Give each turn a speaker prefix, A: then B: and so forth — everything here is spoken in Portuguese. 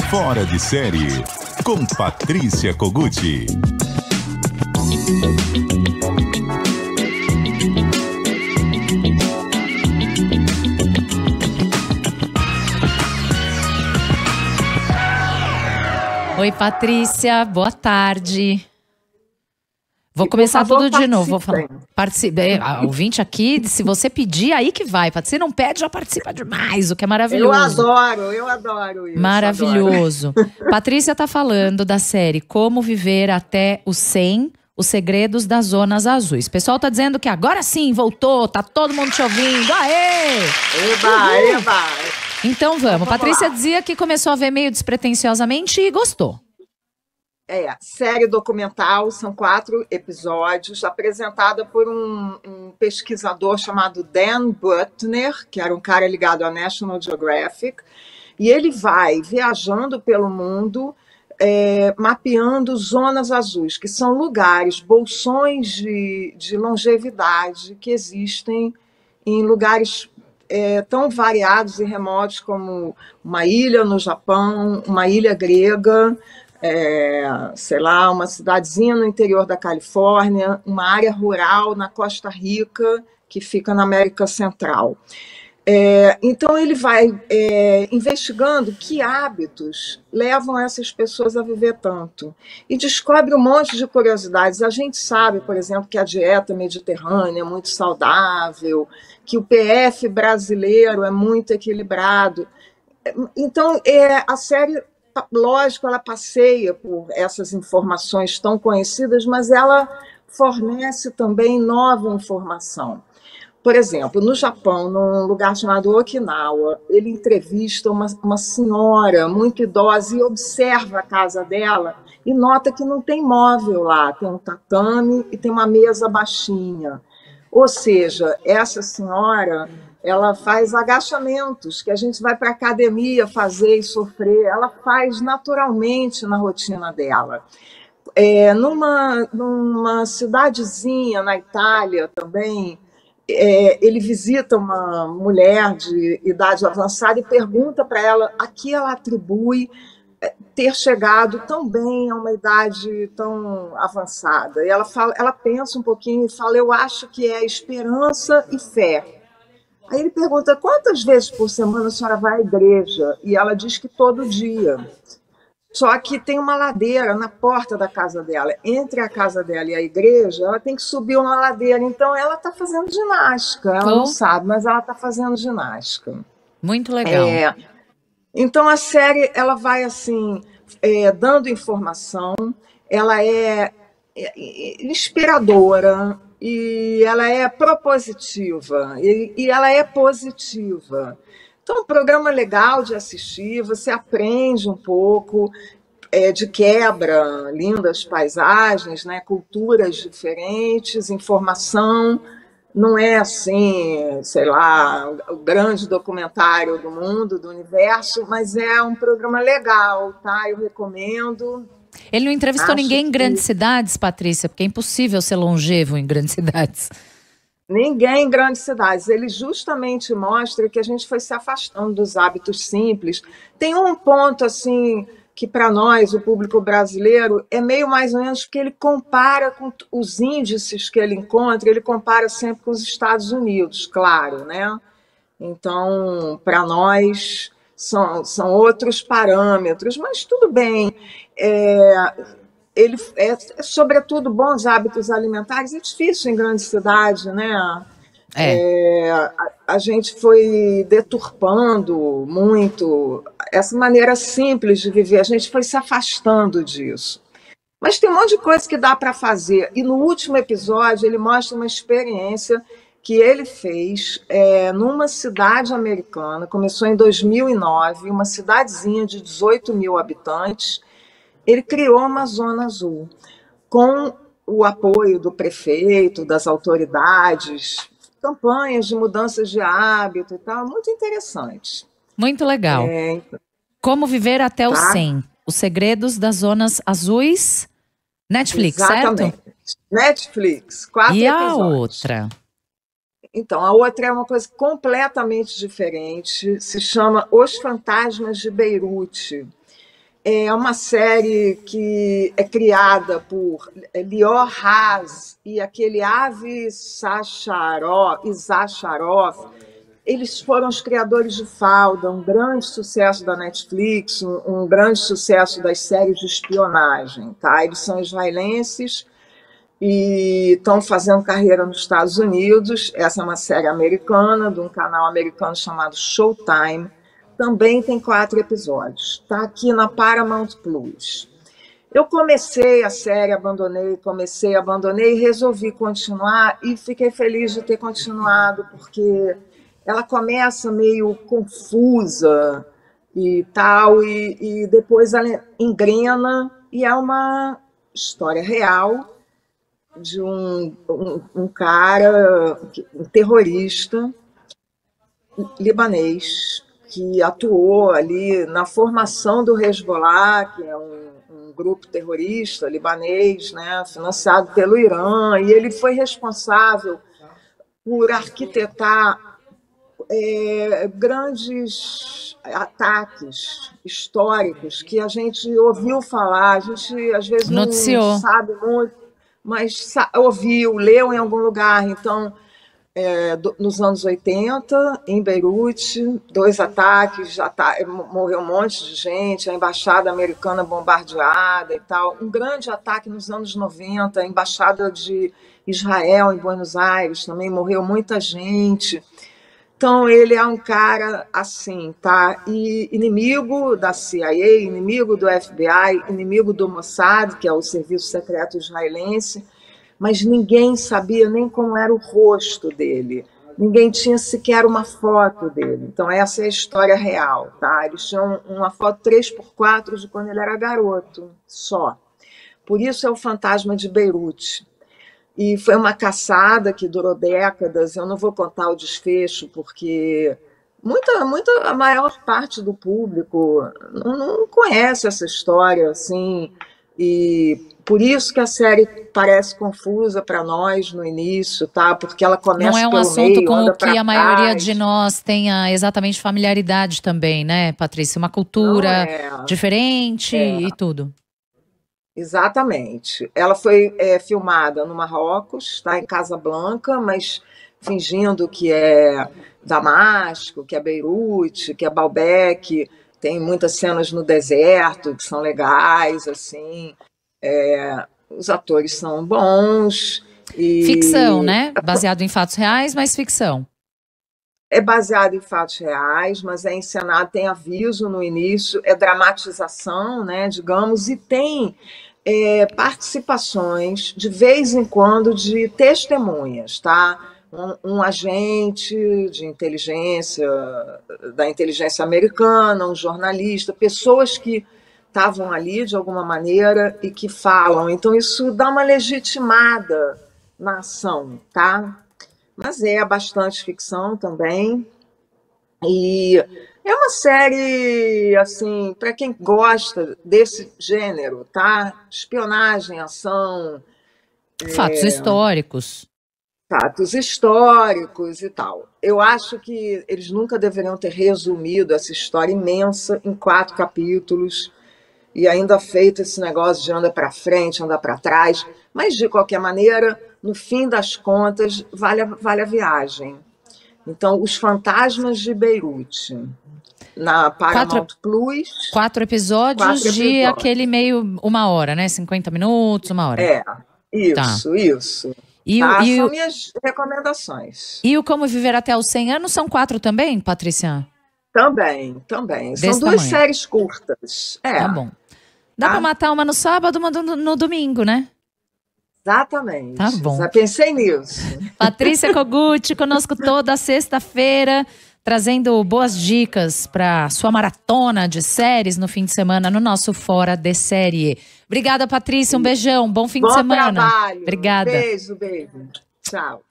A: Fora de série, com Patrícia Kogut.
B: Oi, Patrícia, boa tarde. Vou começar tudo de novo. Vou falar. Ouvinte aqui, se você pedir, aí que vai. Se não pede, já participa demais, o que é maravilhoso.
C: Eu adoro isso.
B: Maravilhoso. Adoro. Patrícia está falando da série Como Viver Até os 100, Os Segredos das Zonas Azuis. O pessoal tá dizendo que agora sim, voltou, tá todo mundo te ouvindo. Aê!
C: Eba!
B: Então vamos. Patrícia dizia que começou a ver meio despretensiosamente e gostou.
C: Série documental, são 4 episódios, apresentada por um pesquisador chamado Dan Buettner, que era um cara ligado à National Geographic, e ele vai viajando pelo mundo, mapeando zonas azuis, que são lugares, bolsões de longevidade que existem em lugares tão variados e remotos como uma ilha no Japão, uma ilha grega, uma cidadezinha no interior da Califórnia, uma área rural na Costa Rica, que fica na América Central. Então, ele vai investigando que hábitos levam essas pessoas a viver tanto. E descobre um monte de curiosidades. A gente sabe, por exemplo, que a dieta mediterrânea é muito saudável, que o PF brasileiro é muito equilibrado. Então, a série, lógico, ela passeia por essas informações tão conhecidas, mas ela fornece também nova informação. Por exemplo, no Japão, num lugar chamado Okinawa, ele entrevista uma senhora muito idosa e observa a casa dela e nota que não tem móvel lá, tem um tatame e tem uma mesa baixinha. Ou seja, essa senhora, ela faz agachamentos, que a gente vai para a academia fazer e sofrer, ela faz naturalmente na rotina dela. Numa cidadezinha na Itália também, ele visita uma mulher de idade avançada e pergunta para ela a que ela atribui ter chegado tão bem a uma idade tão avançada. E ela pensa um pouquinho e fala: eu acho que é esperança e fé. Aí ele pergunta: quantas vezes por semana a senhora vai à igreja? E ela diz que todo dia. Só que tem uma ladeira na porta da casa dela. Entre a casa dela e a igreja, ela tem que subir uma ladeira. Então, ela está fazendo ginástica. Ela não sabe, mas ela está fazendo ginástica.
B: Muito legal.
C: Então, a série ela vai assim, dando informação. Ela é inspiradora e ela é propositiva e ela é positiva. Então, um programa legal de assistir, você aprende um pouco, de quebra, lindas paisagens, né, culturas diferentes, informação. Não é assim, o grande documentário do mundo, do universo, mas é um programa legal, tá? Eu recomendo.
B: Ele não entrevistou ninguém em grandes cidades, Patrícia, porque é impossível ser longevo em grandes cidades.
C: Ninguém em grandes cidades. Ele justamente mostra que a gente foi se afastando dos hábitos simples. Tem um ponto assim que para nós, o público brasileiro, é meio mais ou menos porque ele compara com os índices que ele encontra, ele compara sempre com os Estados Unidos, claro, né? Então, para nós, são outros parâmetros, mas tudo bem. Ele sobretudo, bons hábitos alimentares. É difícil em grande cidade, né? A gente foi deturpando muito essa maneira simples de viver, a gente foi se afastando disso. Mas tem um monte de coisa que dá para fazer. E no último episódio ele mostra uma experiência que ele fez numa cidade americana, começou em 2009, uma cidadezinha de 18 mil habitantes. Ele criou uma zona azul, com o apoio do prefeito, das autoridades, campanhas de mudanças de hábito e tal, muito interessante.
B: Muito legal. Como Viver Até os 100, Os Segredos das Zonas Azuis, Netflix,
C: exatamente, certo? Netflix, 4 episódios.
B: E a outra?
C: Então, a outra é uma coisa completamente diferente, se chama Os Fantasmas de Beirute. É uma série que é criada por Lior Haz e aquele Avi Isacharov. Eles foram os criadores de Falda, um grande sucesso da Netflix, um grande sucesso das séries de espionagem. Tá? Eles são israelenses e estão fazendo carreira nos Estados Unidos. Essa é uma série americana, de um canal americano chamado Showtime. Também tem 4 episódios. Está aqui na Paramount Plus. Eu comecei a série, abandonei e resolvi continuar e fiquei feliz de ter continuado, porque ela começa meio confusa e tal, e depois ela engrena, e é uma história real de um cara, um terrorista libanês, que atuou ali na formação do Hezbollah, que é um grupo terrorista libanês, né, financiado pelo Irã, e ele foi responsável por arquitetar grandes ataques históricos que a gente ouviu falar, a gente às vezes
B: Noticiou.
C: Não sabe muito, mas ouviu, leu em algum lugar. Então, nos anos 80, em Beirute, 2 ataques, morreu um monte de gente, a embaixada americana bombardeada e tal. Um grande ataque nos anos 90, a embaixada de Israel em Buenos Aires, também morreu muita gente. Então, ele é um cara assim, tá? E inimigo da CIA, inimigo do FBI, inimigo do Mossad, que é o serviço secreto israelense, mas ninguém sabia nem como era o rosto dele. Ninguém tinha sequer uma foto dele. Então, essa é a história real, tá? Eles tinham uma foto 3x4 de quando ele era garoto, só. Por isso é o Fantasma de Beirute. E foi uma caçada que durou décadas. Eu não vou contar o desfecho, porque a maior parte do público não conhece essa história, assim, e por isso que a série parece confusa para nós no início, tá? Porque ela começa
B: não é um
C: pelo
B: assunto
C: meio,
B: com
C: anda
B: o que
C: pra
B: a maioria
C: trás.
B: de nós tenha exatamente familiaridade também, né, Patrícia? Uma
C: Não
B: cultura
C: é.
B: diferente e tudo.
C: Exatamente. Ela foi filmada no Marrocos, tá, em Casablanca, mas fingindo que é Damasco, que é Beirute, que é Baalbek. Tem muitas cenas no deserto que são legais, assim. Os atores são bons.
B: Ficção, né? Baseado em fatos reais, mas ficção.
C: É baseado em fatos reais, mas é encenado, tem aviso no início, é dramatização, né, digamos, e tem participações, de vez em quando, de testemunhas, tá? Um agente de inteligência, da inteligência americana, um jornalista, pessoas que estavam ali de alguma maneira e que falam. Então, isso dá uma legitimada na ação, tá? Mas é bastante ficção também. E é uma série, assim, para quem gosta desse gênero, tá? Espionagem, ação,
B: Fatos históricos.
C: fatos históricos e tal. Eu acho que eles nunca deveriam ter resumido essa história imensa em 4 capítulos e ainda feito esse negócio de anda para frente, anda para trás. Mas, de qualquer maneira, no fim das contas, vale a viagem. Então, Os Fantasmas de Beirute, na Paramount Plus.
B: 4 episódios de aquele meio 1 hora, né? 50 minutos, 1 hora.
C: Isso.
B: E
C: são minhas recomendações.
B: E o Como Viver Até os 100 Anos são 4 também, Patrícia?
C: Também. São 2 séries curtas.
B: Tá bom. Dá para matar uma no sábado, uma no domingo, né?
C: Exatamente.
B: Tá bom.
C: Já pensei nisso.
B: Patrícia Kogut, conosco toda sexta-feira, trazendo boas dicas para sua maratona de séries no fim de semana no nosso Fora de Série. Obrigada, Patrícia. Um beijão. Bom fim de semana.
C: Bom trabalho.
B: Obrigada.
C: Beijo. Tchau.